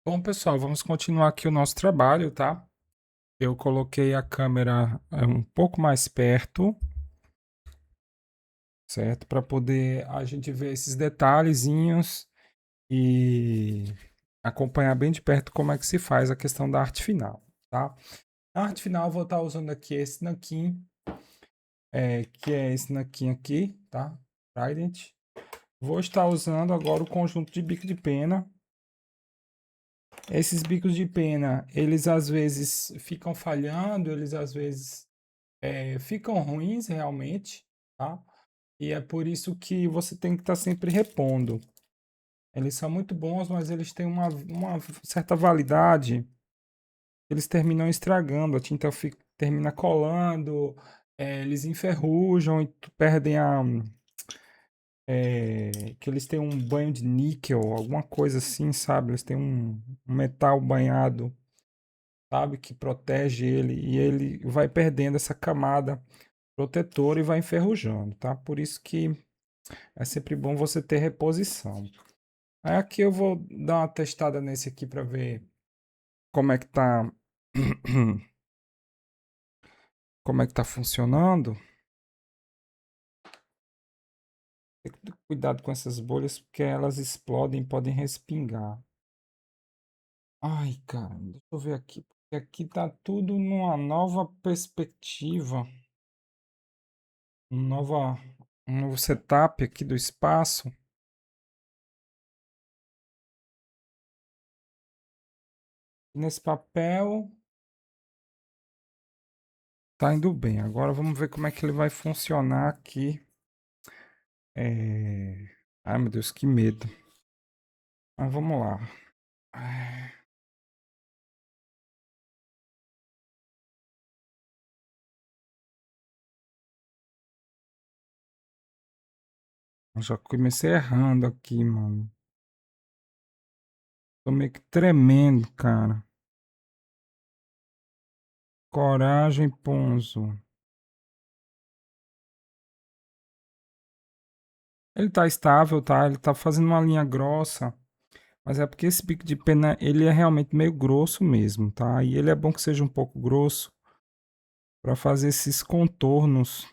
Bom, pessoal, vamos continuar aqui o nosso trabalho, tá? Eu coloquei a câmera um pouco mais perto, certo? Para poder a gente ver esses detalhezinhos e acompanhar bem de perto como é que se faz a questão da arte final, tá? A arte final, eu vou estar usando aqui esse nanquim, que é esse nanquim aqui, tá? Trident. Vou estar usando agora o conjunto de bico de pena. Esses bicos de pena, eles às vezes ficam falhando, eles às vezes ficam ruins realmente, tá? E é por isso que você tem que estar sempre repondo. Eles são muito bons, mas eles têm uma certa validade. Eles terminam estragando, a tinta termina colando, eles enferrujam e perdem que eles têm um banho de níquel, alguma coisa assim, sabe? Eles têm um metal banhado, sabe? Que protege ele e ele vai perdendo essa camada protetora e vai enferrujando, tá? Por isso que é sempre bom você ter reposição. Aí aqui eu vou dar uma testada nesse aqui para ver como é que tá como é que tá funcionando. Tem que ter cuidado com essas bolhas porque elas explodem, podem respingar. Ai, cara, deixa eu ver aqui, porque aqui tá tudo numa nova perspectiva, nova um novo setup aqui do espaço. Nesse papel tá indo bem. Agora vamos ver como é que ele vai funcionar aqui. Ai, meu Deus, que medo. Mas vamos lá. Eu já comecei errando aqui, mano. Tô meio que tremendo, cara. Coragem, Ponzo. Ele tá estável, tá? Ele tá fazendo uma linha grossa. Mas é porque esse bico de pena, ele é realmente meio grosso mesmo, tá? E ele é bom que seja um pouco grosso para fazer esses contornos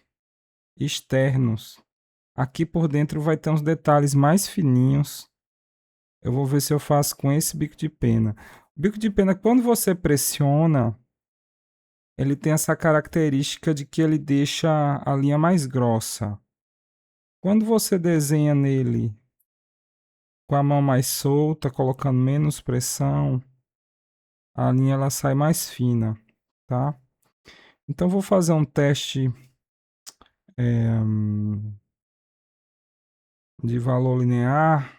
externos. Aqui por dentro vai ter uns detalhes mais fininhos. Eu vou ver se eu faço com esse bico de pena. O bico de pena, quando você pressiona, ele tem essa característica de que ele deixa a linha mais grossa. Quando você desenha nele com a mão mais solta, colocando menos pressão, a linha ela sai mais fina, tá? Então vou fazer um teste de valor linear,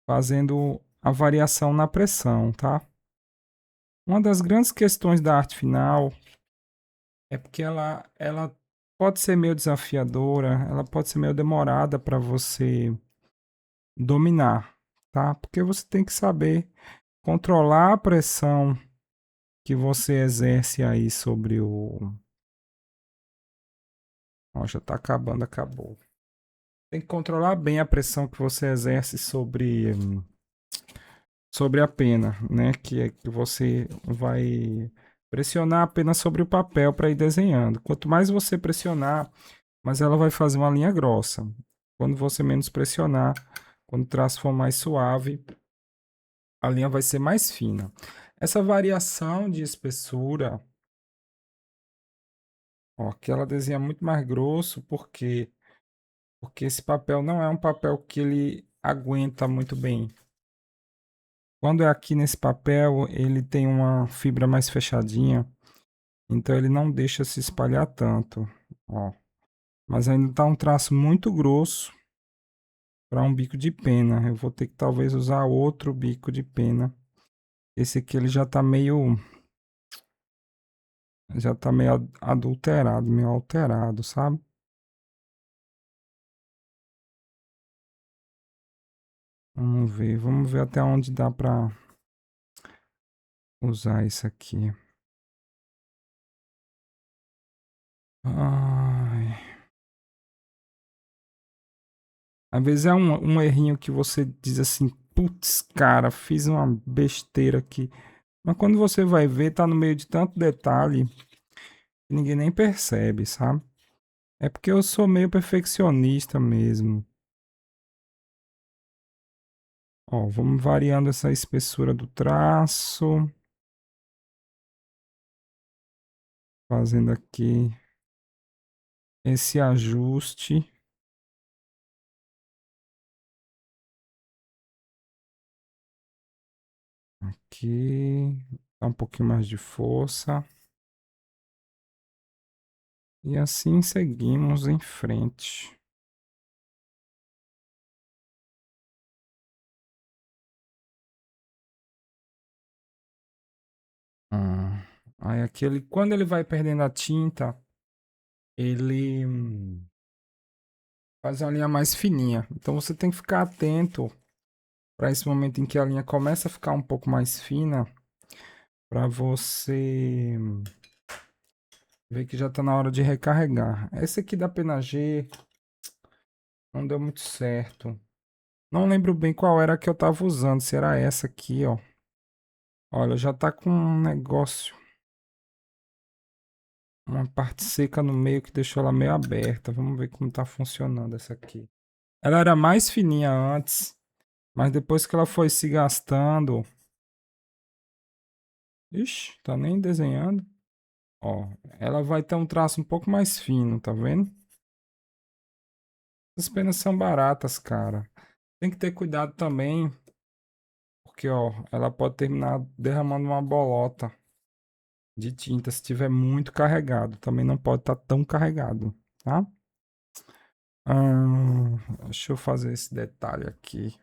fazendo a variação na pressão, tá? Uma das grandes questões da arte final é porque ela pode ser meio desafiadora, ela pode ser meio demorada para você dominar, tá? Porque você tem que saber controlar a pressão que você exerce aí sobre o. Ó, já tá acabando, acabou. Tem que controlar bem a pressão que você exerce sobre a pena, né? Que é que você vai pressionar apenas sobre o papel para ir desenhando. Quanto mais você pressionar, mais ela vai fazer uma linha grossa. Quando você menos pressionar, quando o traço for mais suave, a linha vai ser mais fina. Essa variação de espessura, ó, que ela desenha muito mais grosso, porque esse papel não é um papel que ele aguenta muito bem. Quando é aqui nesse papel, ele tem uma fibra mais fechadinha, então ele não deixa se espalhar tanto, ó. Mas ainda tá um traço muito grosso para um bico de pena. Eu vou ter que talvez usar outro bico de pena. Esse aqui ele já tá meio adulterado, meio alterado, sabe? Vamos ver até onde dá para usar isso aqui. Ai. Às vezes é um errinho que você diz assim, putz, cara, fiz uma besteira aqui. Mas quando você vai ver, tá no meio de tanto detalhe que ninguém nem percebe, sabe? É porque eu sou meio perfeccionista mesmo. Ó, vamos variando essa espessura do traço, fazendo aqui esse ajuste aqui, dá um pouquinho mais de força. E assim seguimos em frente. Ah, aí aquele, quando ele vai perdendo a tinta, ele faz uma linha mais fininha. Então você tem que ficar atento para esse momento em que a linha começa a ficar um pouco mais fina, para você ver que já está na hora de recarregar. Esse aqui da Pena G não deu muito certo. Não lembro bem qual era que eu estava usando, se era essa aqui, ó. Olha, já tá com um negócio, uma parte seca no meio que deixou ela meio aberta. Vamos ver como tá funcionando essa aqui. Ela era mais fininha antes, mas depois que ela foi se gastando. Ixi, tá nem desenhando. Ó, ela vai ter um traço um pouco mais fino, tá vendo? As penas são baratas, cara. Tem que ter cuidado também, porque ó, ela pode terminar derramando uma bolota de tinta se tiver muito carregado. Também não pode estar tão carregado, tá? Deixa eu fazer esse detalhe aqui.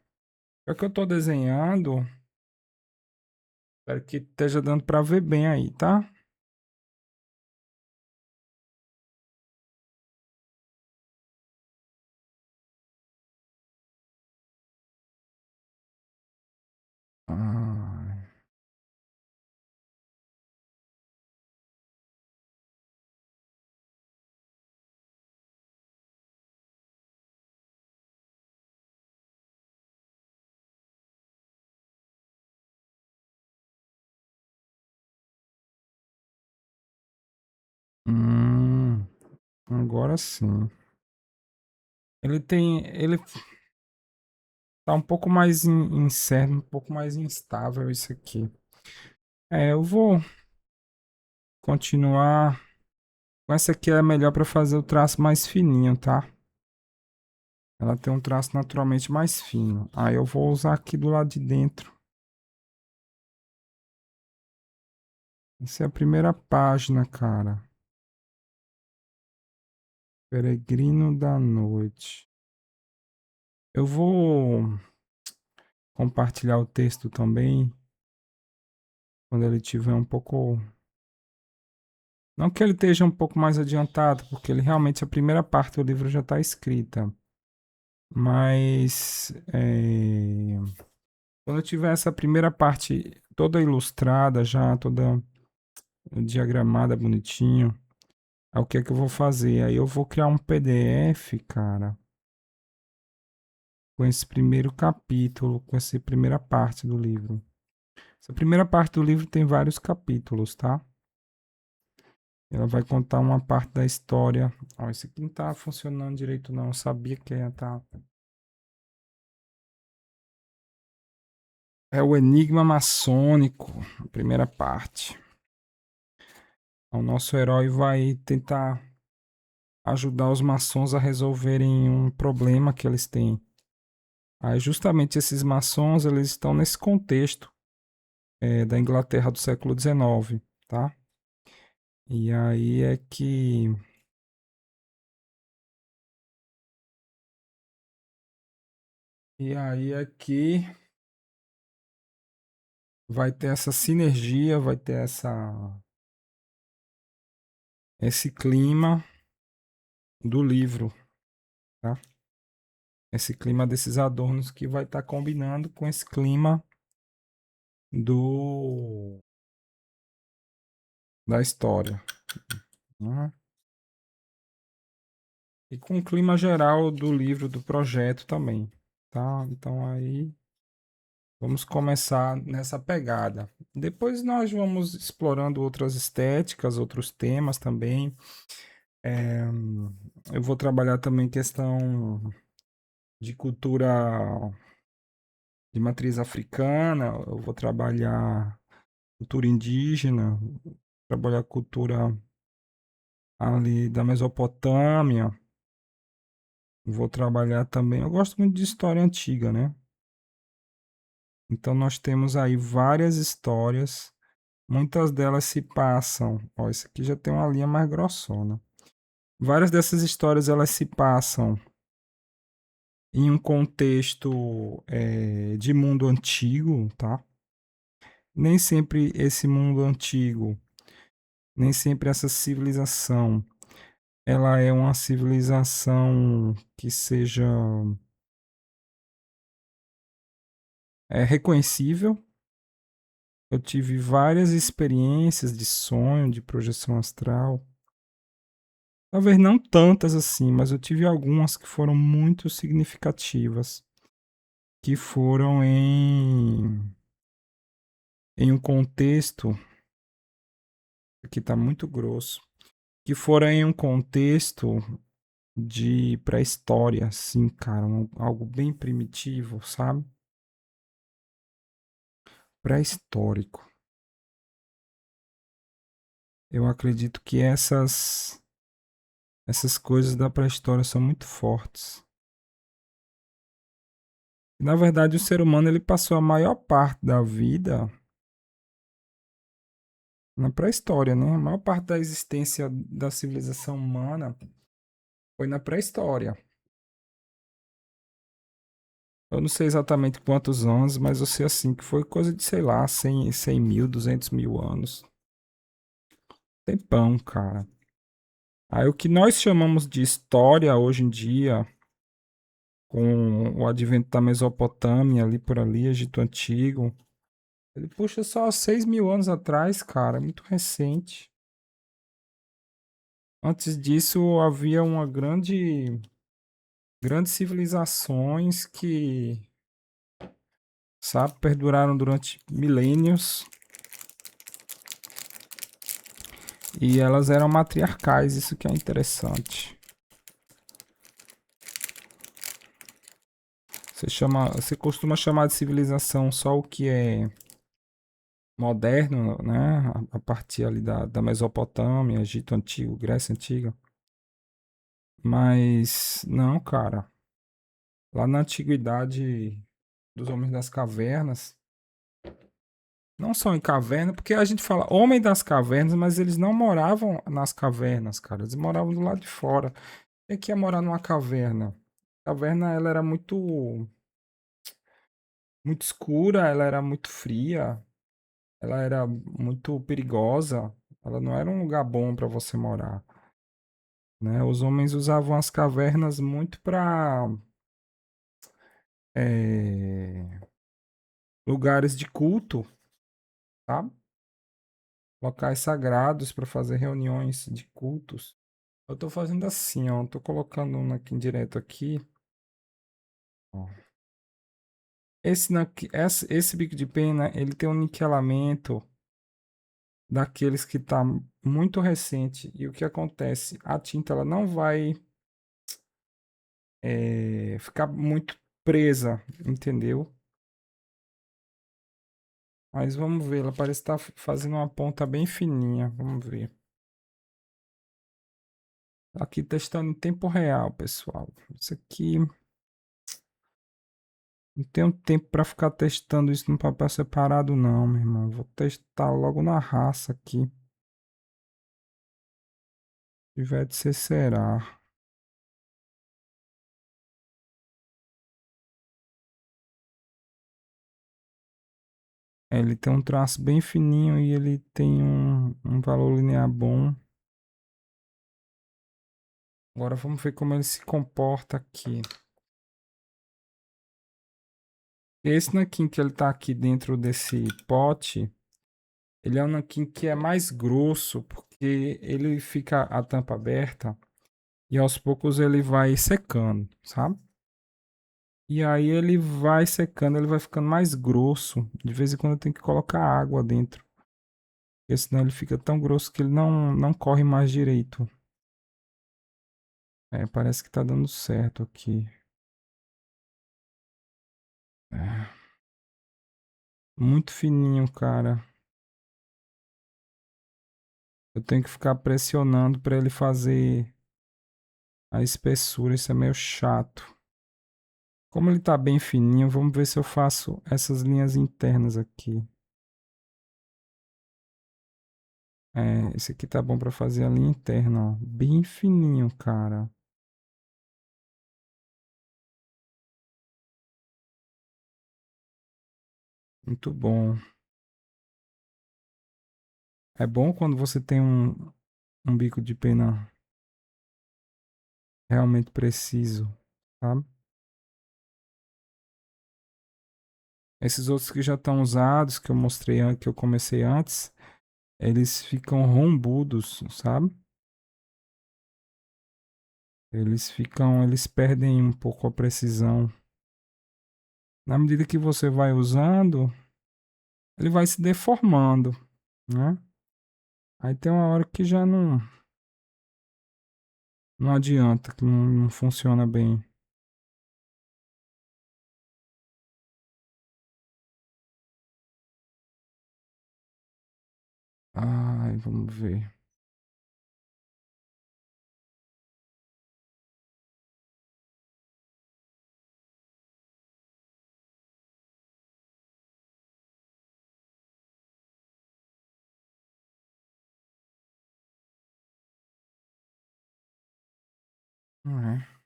É que eu tô desenhando. Espero que esteja dando para ver bem aí, tá? Ah, hum, agora sim. Ele tá um pouco mais incerto, um pouco mais instável isso aqui. É, eu vou continuar. Com essa aqui é melhor para fazer o traço mais fininho, tá? Ela tem um traço naturalmente mais fino. Aí eu vou usar aqui do lado de dentro. Essa é a primeira página, cara. Peregrino da Noite. Eu vou compartilhar o texto também quando ele tiver um pouco. Não que ele esteja um pouco mais adiantado, porque ele realmente a primeira parte do livro já está escrita. Mas quando eu tiver essa primeira parte toda ilustrada, já toda diagramada bonitinho, aí o que é que eu vou fazer? Aí eu vou criar um PDF, cara, com esse primeiro capítulo, com essa primeira parte do livro. Essa primeira parte do livro tem vários capítulos, tá? Ela vai contar uma parte da história. Ó, esse aqui não tá funcionando direito, não. Eu sabia que ia estar. É o Enigma Maçônico, a primeira parte. O nosso herói vai tentar ajudar os maçons a resolverem um problema que eles têm. Aí, justamente esses maçons, eles estão nesse contexto da Inglaterra do século XIX, tá? E aí é que vai ter essa sinergia, vai ter esse clima do livro, tá? Esse clima desses adornos que vai estar combinando com esse clima do da história, né? e com o clima geral do livro, do projeto também, tá? Então aí vamos começar nessa pegada. Depois nós vamos explorando outras estéticas, outros temas também. É, eu vou trabalhar também questão de cultura de matriz africana, eu vou trabalhar cultura indígena, trabalhar cultura ali da Mesopotâmia, vou trabalhar também. Eu gosto muito de história antiga, né? Então nós temos aí várias histórias, muitas delas se passam. Ó, esse aqui já tem uma linha mais grossona. Várias dessas histórias elas se passam em um contexto de mundo antigo, tá? Nem sempre esse mundo antigo, nem sempre essa civilização, ela é uma civilização que seja reconhecível. Eu tive várias experiências de sonho, de projeção astral. Talvez não tantas assim, mas eu tive algumas que foram muito significativas, que foram em um contexto, aqui está muito grosso, que foram em um contexto de pré-história, assim, cara, algo bem primitivo, sabe? Pré-histórico. Eu acredito que essas coisas da pré-história são muito fortes. Na verdade, o ser humano ele passou a maior parte da vida na pré-história, né? A maior parte da existência da civilização humana foi na pré-história. Eu não sei exatamente quantos anos, mas eu sei assim que foi coisa de, sei lá, 100 mil, 200 mil anos. Tempão, cara. Aí o que nós chamamos de história hoje em dia, com o advento da Mesopotâmia, ali por ali, Egito Antigo, ele puxa só 6 mil anos atrás, cara, é muito recente. Antes disso, havia uma grandes civilizações que, sabe, perduraram durante milênios e elas eram matriarcais, isso que é interessante. Você costuma chamar de civilização só o que é moderno, né? A partir ali da Mesopotâmia, Egito Antigo, Grécia Antiga. Mas não, cara. Lá na antiguidade dos homens das cavernas, não só em caverna, porque a gente fala homem das cavernas, mas eles não moravam nas cavernas, cara. Eles moravam do lado de fora. O que é morar numa caverna? A caverna, ela era muito escura, ela era muito fria, ela era muito perigosa. Ela não era um lugar bom para você morar, né? Os homens usavam as cavernas muito para lugares de culto, sabe? Locais sagrados para fazer reuniões de cultos. Eu tô fazendo assim, ó. Tô colocando um aqui direto aqui. Ó. Esse bico de pena, ele tem um nivelamento daqueles que tá muito recente. E o que acontece? A tinta ela não vai ficar muito presa, entendeu? Mas vamos ver, ela parece estar fazendo uma ponta bem fininha. Vamos ver. Aqui testando em tempo real, pessoal. Isso aqui não tenho tempo para ficar testando isso no papel separado, não, meu irmão. Vou testar logo na raça aqui. Se tiver de ser, será. Ele tem um traço bem fininho e ele tem um valor linear bom. Agora vamos ver como ele se comporta aqui. Esse nanquim que ele tá aqui dentro desse pote, ele é um nanquim que é mais grosso, porque ele fica a tampa aberta E aos poucos ele vai secando, sabe? E aí ele vai secando, ele vai ficando mais grosso. De vez em quando eu tenho que colocar água dentro, porque senão ele fica tão grosso que ele não corre mais direito. É, parece que tá dando certo aqui. É, muito fininho, cara. Eu tenho que ficar pressionando para ele fazer a espessura. Isso é meio chato. Como ele tá bem fininho, vamos ver se eu faço essas linhas internas aqui. É, esse aqui tá bom para fazer a linha interna, ó. Bem fininho, cara. Muito bom. É bom quando você tem um bico de pena realmente preciso, sabe? Esses outros que já estão usados, que eu mostrei, que eu comecei antes, eles ficam rombudos, sabe? Eles perdem um pouco a precisão. Na medida que você vai usando, ele vai se deformando, né? Aí tem uma hora que já não adianta, que não funciona bem. Ai, vamos ver. É,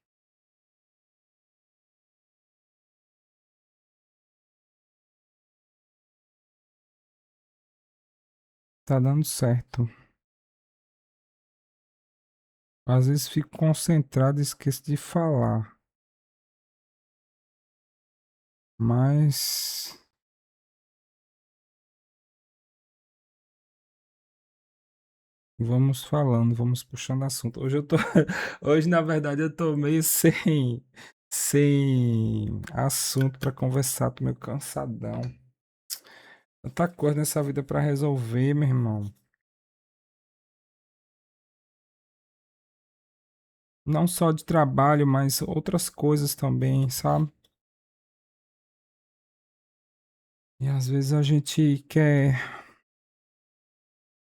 tá dando certo. Às vezes fico concentrado e esqueço de falar. Mas vamos falando, vamos puxando assunto. Hoje eu tô, hoje na verdade eu tô meio sem assunto pra conversar, tô meio cansadão. Tanta coisa nessa vida pra resolver, meu irmão. Não só de trabalho, mas outras coisas também, sabe? E às vezes a gente quer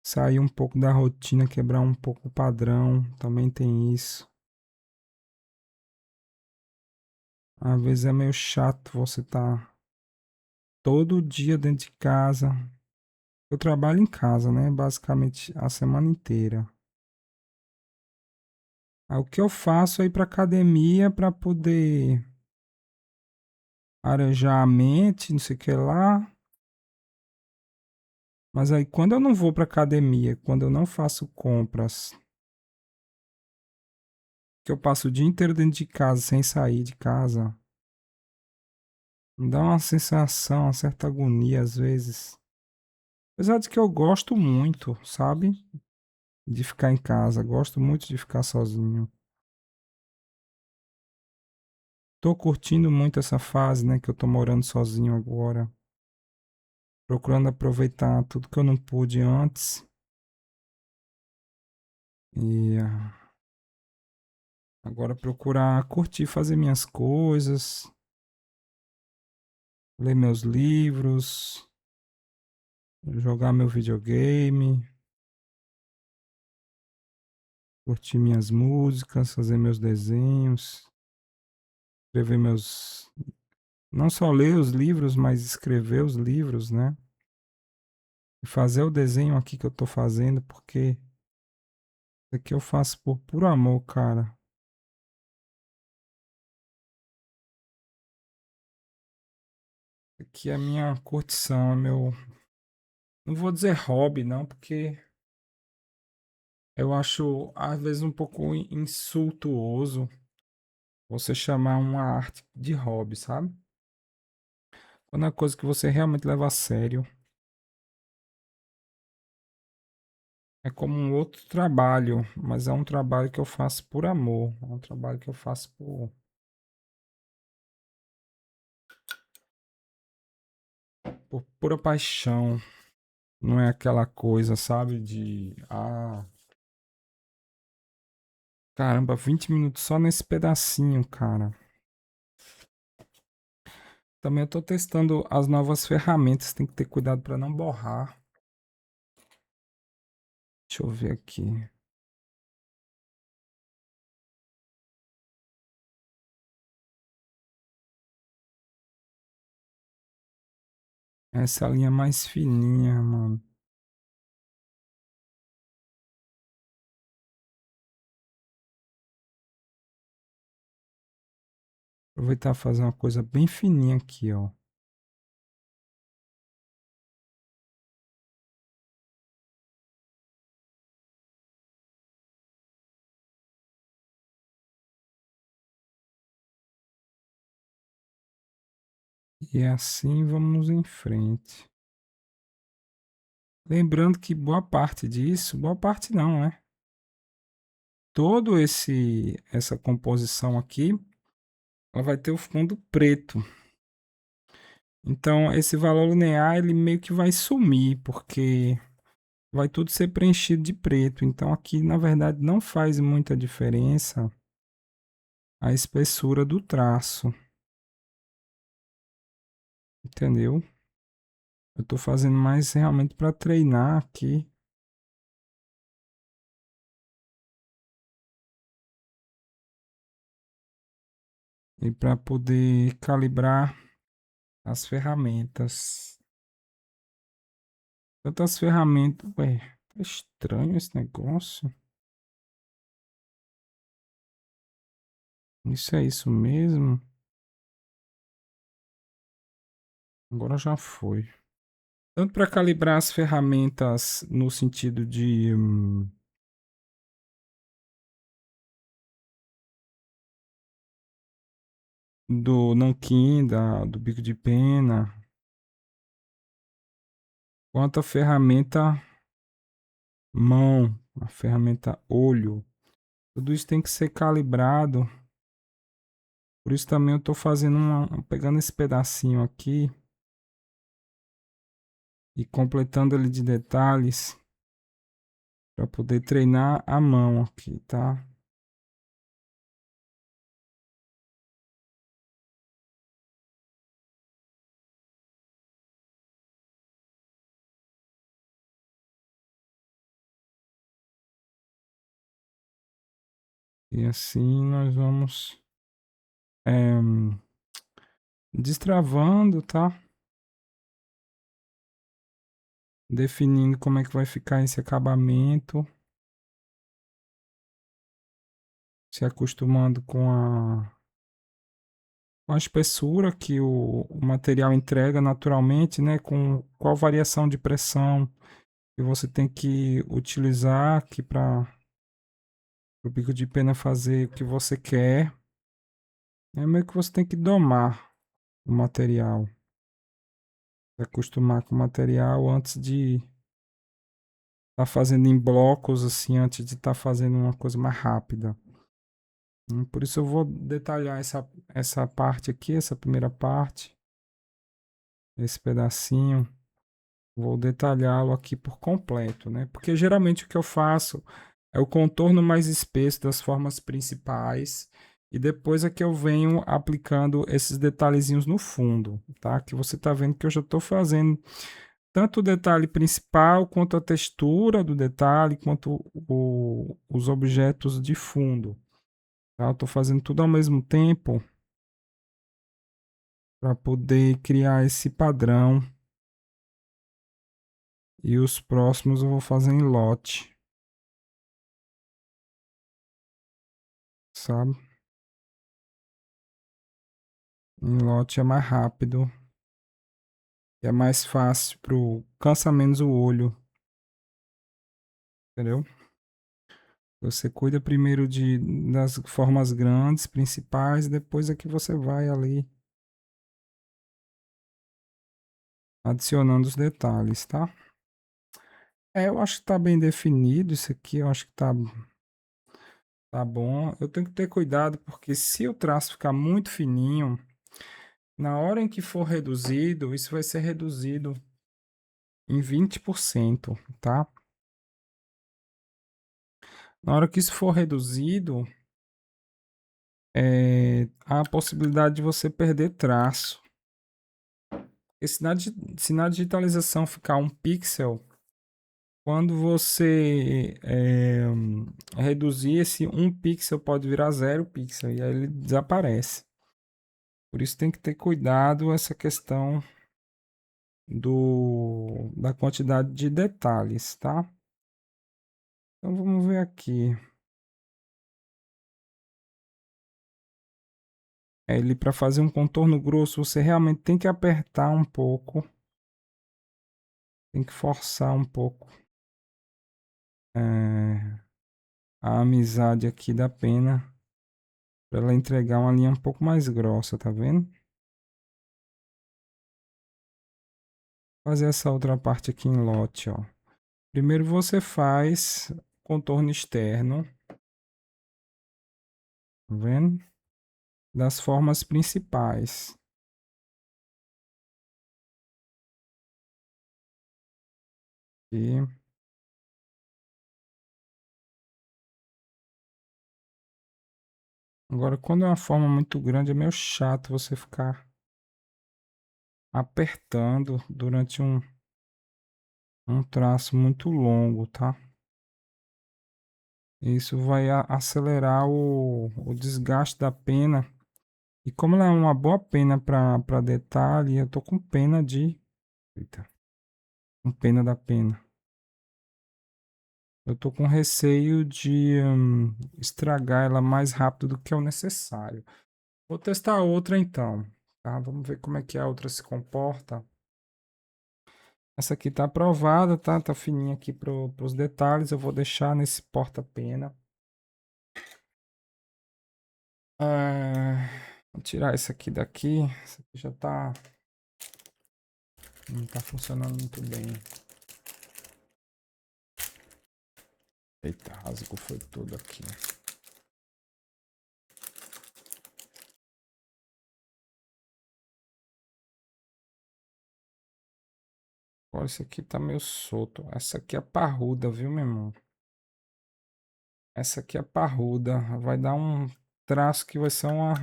sair um pouco da rotina, quebrar um pouco o padrão, também tem isso. Às vezes é meio chato você tá todo dia dentro de casa. Eu trabalho em casa, né? Basicamente a semana inteira. Aí o que eu faço é ir pra academia pra poder arejar a mente, não sei o que lá. Mas aí quando eu não vou pra academia, quando eu não faço compras, que eu passo o dia inteiro dentro de casa sem sair de casa, me dá uma sensação, uma certa agonia às vezes. Apesar de que eu gosto muito, sabe? De ficar em casa, gosto muito de ficar sozinho. Tô curtindo muito essa fase, né, que eu tô morando sozinho agora, procurando aproveitar tudo que eu não pude antes e agora procurar curtir, fazer minhas coisas, ler meus livros, jogar meu videogame, curtir minhas músicas, fazer meus desenhos, escrever meus, não só ler os livros, mas escrever os livros, né? E fazer o desenho aqui que eu tô fazendo, porque isso aqui eu faço por puro amor, cara. Isso aqui é a minha curtição, é meu. Não vou dizer hobby, não, porque eu acho às vezes um pouco insultuoso você chamar uma arte de hobby, sabe? Quando é uma coisa que você realmente leva a sério, É como um outro trabalho, mas é um trabalho que eu faço por amor. É um trabalho que eu faço por pura paixão. Não é aquela coisa, sabe, de caramba, 20 minutos só nesse pedacinho, cara. Também eu tô testando as novas ferramentas, tem que ter cuidado para não borrar. Deixa eu ver aqui. Essa linha mais fininha, mano. Aproveitar e fazer uma coisa bem fininha aqui, ó. E assim vamos em frente. Lembrando que boa parte disso, boa parte não, né? Todo essa composição aqui, ela vai ter o fundo preto. Então esse valor linear ele meio que vai sumir, porque vai tudo ser preenchido de preto. Então aqui na verdade não faz muita diferença a espessura do traço, entendeu? Eu estou fazendo mais realmente para treinar aqui e para poder calibrar as ferramentas. Tantas ferramentas. Ué, tá estranho esse negócio. Isso é isso mesmo? Agora já foi. Tanto para calibrar as ferramentas no sentido de do nanquim, do bico de pena, quanto a ferramenta mão, a ferramenta olho. Tudo isso tem que ser calibrado. Por isso também eu estou fazendo pegando esse pedacinho aqui e completando ele de detalhes para poder treinar a mão aqui, tá? E assim nós vamos destravando, tá? Definindo como é que vai ficar esse acabamento, se acostumando com a espessura que o material entrega naturalmente, né? Com qual variação de pressão que você tem que utilizar aqui para o bico de pena fazer o que você quer. É meio que você tem que domar o material, se acostumar com o material antes de estar fazendo em blocos, assim, antes de estar fazendo uma coisa mais rápida. Por isso eu vou detalhar essa parte aqui, essa primeira parte, esse pedacinho. Vou detalhá-lo aqui por completo, né? Porque geralmente o que eu faço é o contorno mais espesso das formas principais e depois é que eu venho aplicando esses detalhezinhos no fundo, tá? Que você tá vendo que eu já estou fazendo tanto o detalhe principal quanto a textura do detalhe, quanto os objetos de fundo, tá? Eu estou fazendo tudo ao mesmo tempo para poder criar esse padrão e os próximos eu vou fazer em lote, sabe? Em lote é mais rápido, é mais fácil cansa menos o olho, entendeu? Você cuida primeiro das formas grandes, principais, depois é que você vai ali adicionando os detalhes, tá? Eu acho que tá bem definido isso aqui, eu acho que tá bom. Eu tenho que ter cuidado porque se o traço ficar muito fininho, na hora em que for reduzido, isso vai ser reduzido em 20%, tá? Na hora que isso for reduzido, há a possibilidade de você perder traço. E se na digitalização ficar um pixel, quando você reduzir esse um pixel, pode virar 0 pixel e aí ele desaparece. Por isso tem que ter cuidado essa questão da quantidade de detalhes, tá? Então vamos ver aqui. Ele para fazer um contorno grosso, você realmente tem que apertar um pouco, tem que forçar um pouco a amizade aqui da pena para ela entregar uma linha um pouco mais grossa, tá vendo? Fazer essa outra parte aqui em lote, ó. Primeiro você faz contorno externo, tá vendo? Das formas principais. E agora, quando é uma forma muito grande, é meio chato você ficar apertando durante um traço muito longo, tá? Isso vai acelerar o desgaste da pena. E como ela é uma boa pena para detalhe, eu tô com pena de. Eita, com pena da pena. Eu tô com receio de estragar ela mais rápido do que é o necessário. Vou testar outra então, tá? Vamos ver como é que a outra se comporta. Essa aqui tá aprovada, tá? Tá fininha aqui pros detalhes. Eu vou deixar nesse porta-pena. Vou tirar esse aqui daqui. Esse aqui já tá. Não tá funcionando muito bem. Eita, rasgou foi tudo aqui. Olha, esse aqui tá meio solto. Essa aqui é parruda, viu, meu irmão? Essa aqui é parruda. Vai dar um traço que vai ser uma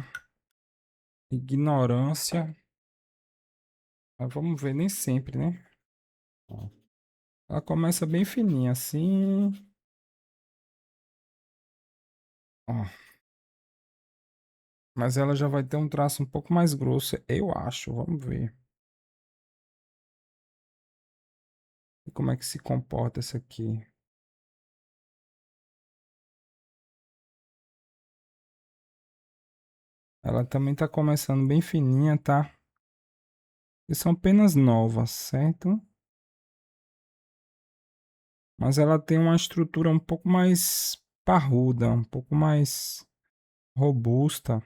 ignorância. Mas vamos ver, nem sempre, né? Ó. Ela começa bem fininha assim. Ó. Mas ela já vai ter um traço um pouco mais grosso, eu acho. Vamos ver. E como é que se comporta essa aqui? Ela também tá começando bem fininha, tá? E são penas novas, certo? Mas ela tem uma estrutura um pouco mais parruda, um pouco mais robusta.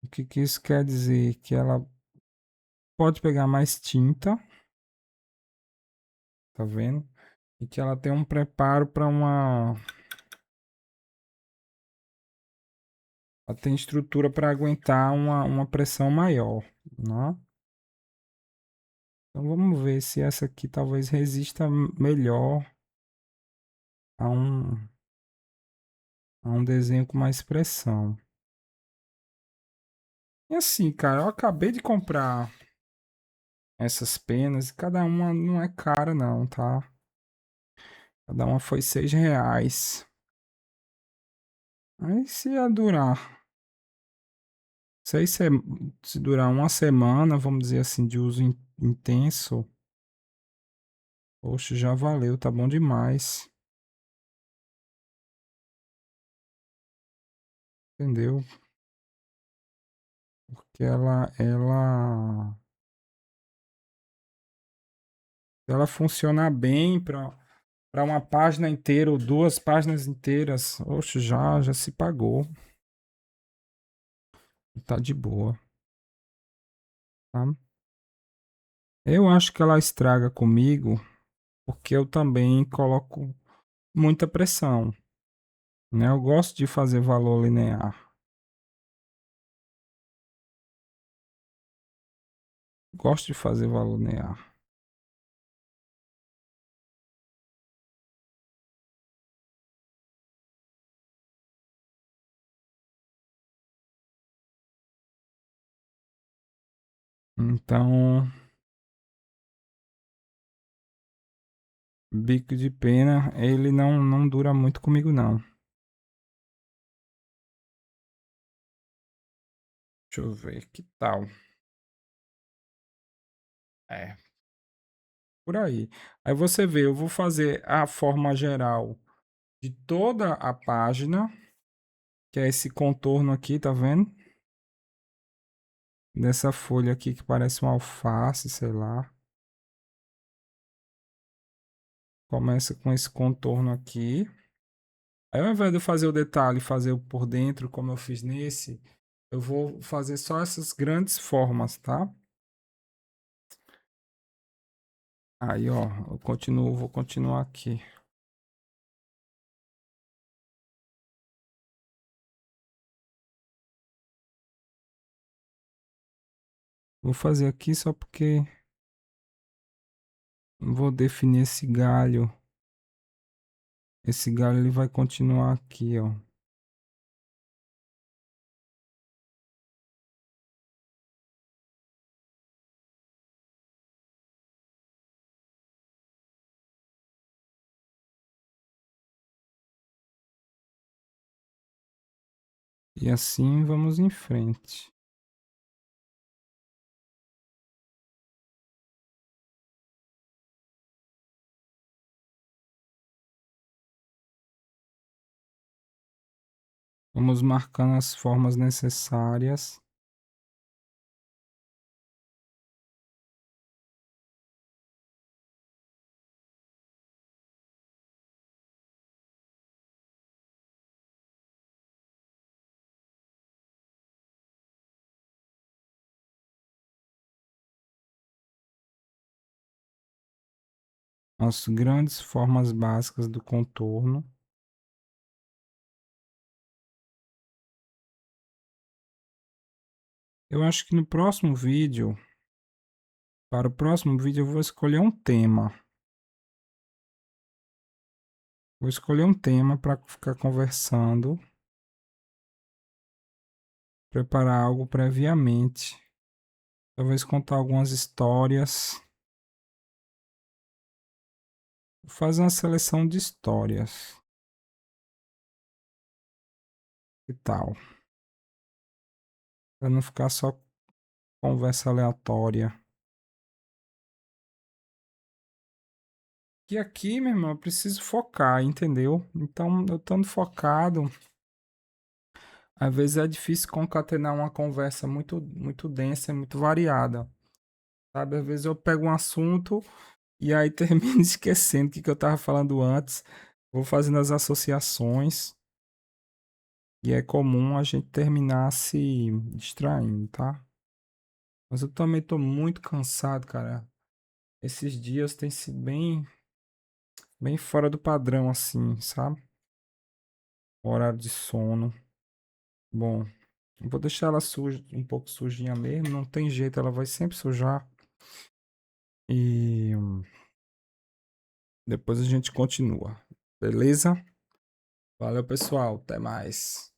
O que que isso quer dizer? Que ela pode pegar mais tinta, tá vendo? E que ela tem um preparo para uma. Ela tem estrutura para aguentar uma pressão maior, né? Então vamos ver se essa aqui talvez resista melhor a um desenho com mais pressão. E assim, cara, eu acabei de comprar essas penas e cada uma não é cara não, tá? Cada uma foi R$ 6. Aí se ia durar, se durar uma semana, vamos dizer assim, de uso intenso, poxa, já valeu, tá bom demais, entendeu? Porque ela funciona bem para uma página inteira ou 2 páginas inteiras, oxe, já se pagou, tá de boa, tá? Eu acho que ela estraga comigo porque eu também coloco muita pressão, né? Eu gosto de fazer valor linear. Gosto de fazer valor linear. Então, bico de pena, ele não dura muito comigo, não. Deixa eu ver, que tal? É, por aí. Aí você vê, eu vou fazer a forma geral de toda a página, que é esse contorno aqui, tá vendo? Dessa folha aqui que parece um alface, sei lá. Começa com esse contorno aqui. Aí ao invés de eu fazer o detalhe, fazer o por dentro, como eu fiz nesse, eu vou fazer só essas grandes formas, tá? Aí, ó, eu continuo, vou continuar aqui. Vou fazer aqui só porque vou definir esse galho. Esse galho ele vai continuar aqui, ó. E assim vamos em frente. Vamos marcando as formas necessárias. As grandes formas básicas do contorno. Eu acho que no próximo vídeo, para o próximo vídeo, eu vou escolher um tema. Vou escolher um tema para ficar conversando, preparar algo previamente. Talvez contar algumas histórias. Fazer uma seleção de histórias. Que tal? Para não ficar só conversa aleatória. E aqui, meu irmão, eu preciso focar, entendeu? Então, eu estando focado, às vezes é difícil concatenar uma conversa muito densa, muito variada. Sabe? Às vezes eu pego um assunto e aí termino esquecendo o que eu estava falando antes. Vou fazendo as associações e é comum a gente terminar se distraindo, tá? Mas eu também tô muito cansado, cara. Esses dias têm sido bem fora do padrão, assim, sabe? Horário de sono. Bom, eu vou deixar ela suja, um pouco sujinha mesmo. Não tem jeito, ela vai sempre sujar. E depois a gente continua. Beleza? Valeu, pessoal. Até mais.